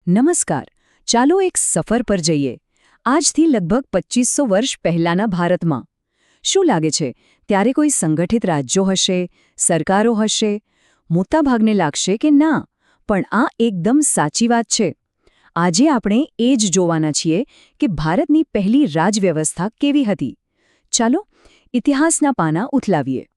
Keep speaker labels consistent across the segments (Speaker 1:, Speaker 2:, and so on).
Speaker 1: નમસ્કાર. ચાલો એક સફર પર જઈએ. આજથી લગભગ 2500 વર્ષ પહેલાંના ભારતમાં. શું લાગે છે, ત્યારે કોઈ સંગઠિત રાજ્યો હશે, સરકારો હશે? મોટાભાગને લાગશે કે ના, પણ આ એકદમ સાચી વાત છે. આજે આપણે એ જ જોવાના છીએ કે ભારતની પહેલી રાજવ્યવસ્થા કેવી હતી. ચાલો, ઇતિહાસના પાના ઉથલાવીએ.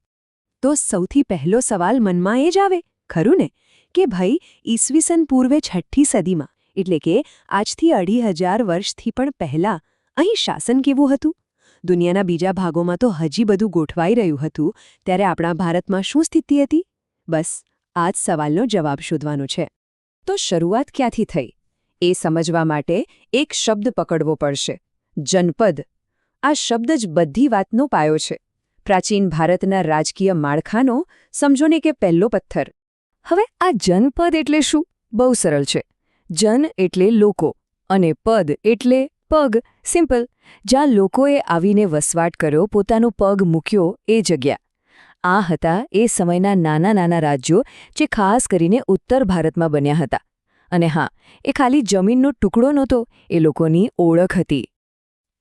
Speaker 1: તો સૌથી પહેલો સવાલ મનમાં એ જ આવે, ખરું ને, કે ભાઈ ઈસવીસન પૂર્વે 6ઠ્ઠી સદીમાં, એટલે કે આજથી 2500 વર્ષથી પણ પહેલાં અહીં શાસન કેવું હતું? દુનિયાના બીજા ભાગોમાં તો હજી બધું ગોઠવાઈ રહ્યું હતું, ત્યારે આપણા ભારતમાં શું સ્થિતિ હતી? બસ આ જ સવાલનો જવાબ શોધવાનો છે. તો શરૂઆત ક્યાંથી થઈ? એ સમજવા માટે એક શબ્દ પકડવો પડશે: જનપદ. આ શબ્દ જ બધી વાતનો પાયો છે. પ્રાચીન ભારતના રાજકીય માળખાનો સમજો ને કે પહેલો પથ્થર. હવે આ જનપદ એટલે શું? બહુ સરળ છે. જન એટલે લોકો અને પદ એટલે પગ. સિમ્પલ. જ્યાં લોકોએ આવીને વસવાટ કર્યો, પોતાનો પગ મૂક્યો, એ જગ્યા. આ હતા એ સમયના નાના નાના રાજ્યો જે ખાસ કરીને ઉત્તર ભારતમાં બન્યા હતા. અને હા, એ ખાલી જમીનનો ટુકડો નહોતો, એ લોકોની ઓળખ હતી.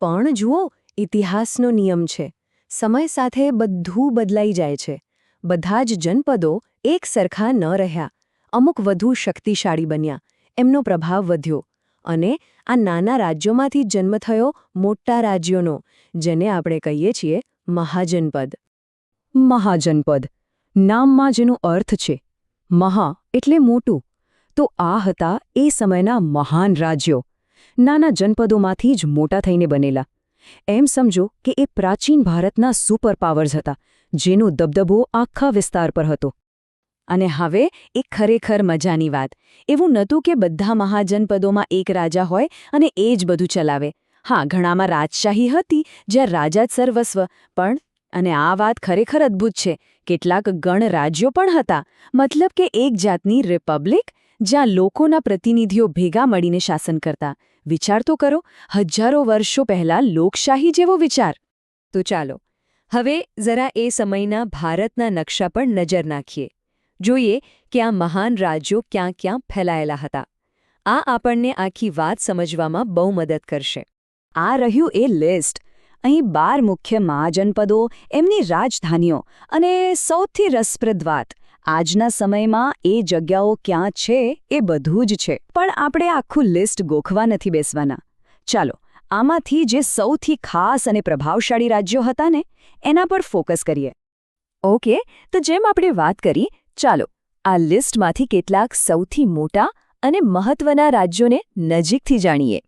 Speaker 1: પણ જુઓ, ઇતિહાસનો નિયમ છે. સમય સાથે બધું બદલાઈ જાય છે. બધા જ જનપદો એક સરખા ન રહ્યા. અમુક વધુ શક્તિશાળી બન્યા, એમનો પ્રભાવ વધ્યો, અને આ નાના રાજ્યોમાંથી જન્મ થયો મોટા રાજ્યોનો, જેને આપણે કહીએ છીએ મહાજનપદ. મહાજનપદ, નામમાં જેનો અર્થ છે મહા એટલે મોટું. તો આ હતા એ સમયના મહાન રાજ્યો. નાના જનપદોમાંથી જ મોટા થઈને બનેલા. એમ સમજો કે એ પ્રાચીન ભારતના સુપર પાવર્સ હતા, જેનો દબદબો આખા વિસ્તાર પર હતો. અને હવે એક ખરેખર મજાની વાત. એવું નહોતું કે બધા મહાજનપદોમાં એક રાજા હોય અને એ જ બધું ચલાવે. હા, ઘણામાં રાજશાહી હતી, જ્યાં રાજા જ સર્વસ્વ. પણ, અને આ વાત ખરેખર અદ્ભુત છે, કેટલાક ગણરાજ્યો પણ હતા. મતલબ કે એક જાતની રિપબ્લિક, જ્યાં લોકોના પ્રતિનિધિઓ ભેગા મળીને શાસન કરતા. વિચાર તો કરો, હજારો વર્ષો પહેલાં લોકશાહી જેવો વિચાર. તો ચાલો હવે જરા એ સમયના ભારતના નકશા પર નજર નાખીએ. જોઈએ કે આ મહાન રાજ્યો ક્યાં ક્યાં ફેલાયેલા હતા. આ આપણને આખી વાત સમજવામાં બહુ મદદ કરશે. આ રહ્યું એ લિસ્ટ. અહીં 12 મુખ્ય મહાજનપદો, એમની રાજધાનીઓ, અને સૌથી રસપ્રદ વાત, આજના સમયમાં એ જગ્યાઓ ક્યાં છે એ બધું જ છે. પણ આપણે આખું લિસ્ટ ગોખવા નથી બેસવાના. ચાલો, આમાંથી જે સૌથી ખાસ અને પ્રભાવશાળી રાજ્યો હતા ને, એના પર ફોકસ કરીએ. ઓકે, તો જેમ આપણે વાત કરી, ચાલો આ લિસ્ટમાંથી કેટલાક સૌથી મોટા અને મહત્વના રાજ્યોને નજીકથી જાણીએ.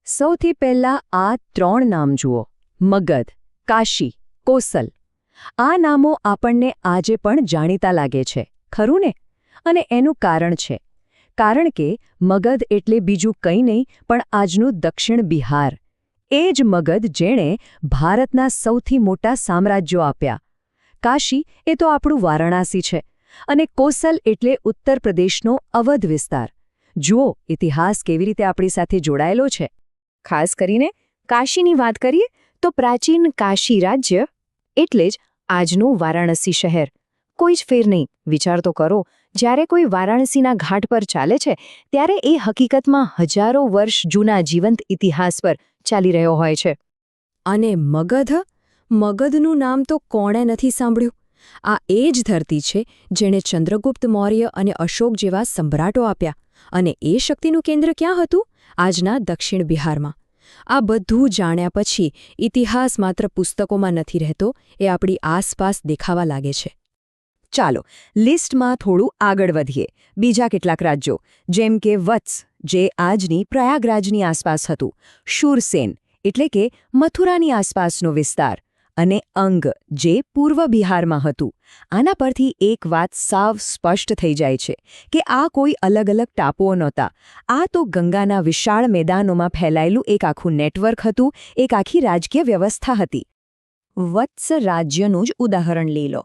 Speaker 1: સૌથી પહેલાં આ 3 નામ જુઓ: મગધ, કાશી, કોસલ. આ નામો આપણને આજે પણ જાણીતા લાગે છે, ખરું ને? અને એનું કારણ છે. કારણ કે મગધ એટલે બીજું કંઈ નહીં પણ આજનું દક્ષિણ બિહાર. એ જ મગધ જેણે ભારતના સૌથી મોટા સામ્રાજ્યો આપ્યા. કાશી એ તો આપણું વારાણસી છે. અને કોસલ એટલે ઉત્તર પ્રદેશનો અવધ વિસ્તાર. જુઓ, ઇતિહાસ કેવી રીતે આપણી સાથે જોડાયેલો છે. ખાસ કરીને કાશીની વાત કરીએ તો પ્રાચીન કાશી રાજ્ય એટલે જ આજનું વારાણસી શહેર. કોઈ જ ફેર નહીં. વિચાર તો કરો, જ્યારે કોઈ વારાણસીના ઘાટ પર ચાલે છે, ત્યારે એ હકીકતમાં હજારો વર્ષ જૂના જીવંત ઇતિહાસ પર ચાલી રહ્યો હોય છે. અને મગધ? મગધનું નામ તો કોણે નથી સાંભળ્યું? આ એ જ ધરતી છે જેણે ચંદ્રગુપ્ત મૌર્ય અને અશોક જેવા સમ્રાટો આપ્યા. અને એ શક્તિનું કેન્દ્ર ક્યાં હતું? આજના દક્ષિણ બિહારમાં. આ બધું જાણ્યા પછી ઇતિહાસ માત્ર પુસ્તકોમાં નથી રહેતો, એ આપણી આસપાસ દેખાવા લાગે છે. ચાલો, લિસ્ટમાં થોડું આગળ વધીએ. બીજા કેટલાક રાજ્યો, જેમ કે વત્સ, જે આજની પ્રયાગરાજની આસપાસ હતું; શૂરસેન એટલે કે મથુરાની આસપાસનો વિસ્તાર; અને અંગ, જે પૂર્વ બિહારમાં હતું. આના પરથી એક વાત સાવ સ્પષ્ટ થઈ જાય છે કે આ કોઈ અલગ અલગ ટાપુઓ નહોતા. આ તો ગંગાના વિશાળ મેદાનોમાં ફેલાયેલું એક આખું નેટવર્ક હતું, એક આખી રાજકીય વ્યવસ્થા હતી. વત્સ રાજ્યનું જ ઉદાહરણ લઈ લો.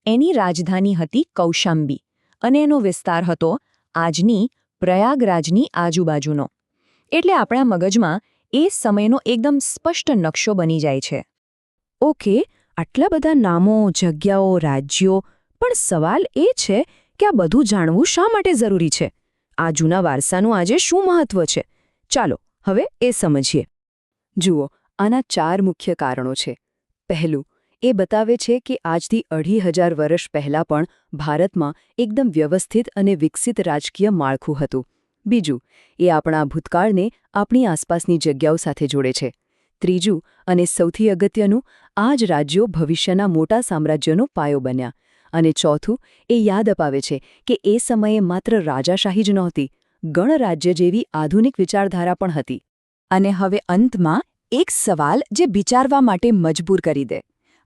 Speaker 1: એની રાજધાની હતી કૌશાંબી, અને એનો વિસ્તાર હતો આજની પ્રયાગરાજની આજુબાજુનો. એટલે આપણા મગજમાં એ સમયનો એકદમ સ્પષ્ટ નકશો બની જાય છે. ઓકે, આટલા બધા નામો, જગ્યાઓ, રાજ્યો, પણ સવાલ એ છે કે આ બધું જાણવું શા માટે જરૂરી છે? આ જૂના વારસાનું આજે શું મહત્વ છે? ચાલો હવે એ સમજીએ. જુઓ, આના 4 મુખ્ય કારણો છે. પહેલું, એ બતાવે છે કે આજથી 2500 વર્ષ પહેલાં પણ ભારતમાં એકદમ વ્યવસ્થિત અને વિકસિત રાજકીય માળખું હતું. બીજું, એ આપણા ભૂતકાળને આપણી આસપાસની જગ્યાઓ સાથે જોડે છે. ત્રીજું અને સૌથી અગત્યનું, આ જ રાજ્યો ભવિષ્યના મોટા સામ્રાજ્યનો પાયો બન્યા. અને ચોથું, એ યાદ અપાવે છે કે એ સમયે માત્ર રાજાશાહી જ નહોતી, ગણરાજ્ય જેવી આધુનિક વિચારધારા પણ હતી. અને હવે અંતમાં એક સવાલ જે વિચારવા માટે મજબૂર કરી દે.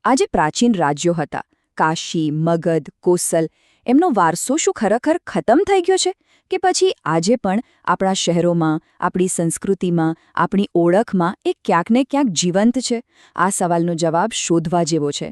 Speaker 1: આ જે પ્રાચીન રાજ્યો હતા, કાશી, મગધ, કોસલ, એમનો વારસો શું ખરેખર ખતમ થઈ ગયો છે? કે પછી આજે પણ આપણા શહેરોમાં, આપણી સંસ્કૃતિમાં, આપણી ઓળખમાં એ ક્યાંક ને ક્યાંક જીવંત છે? આ સવાલનો જવાબ શોધવા જેવો છે.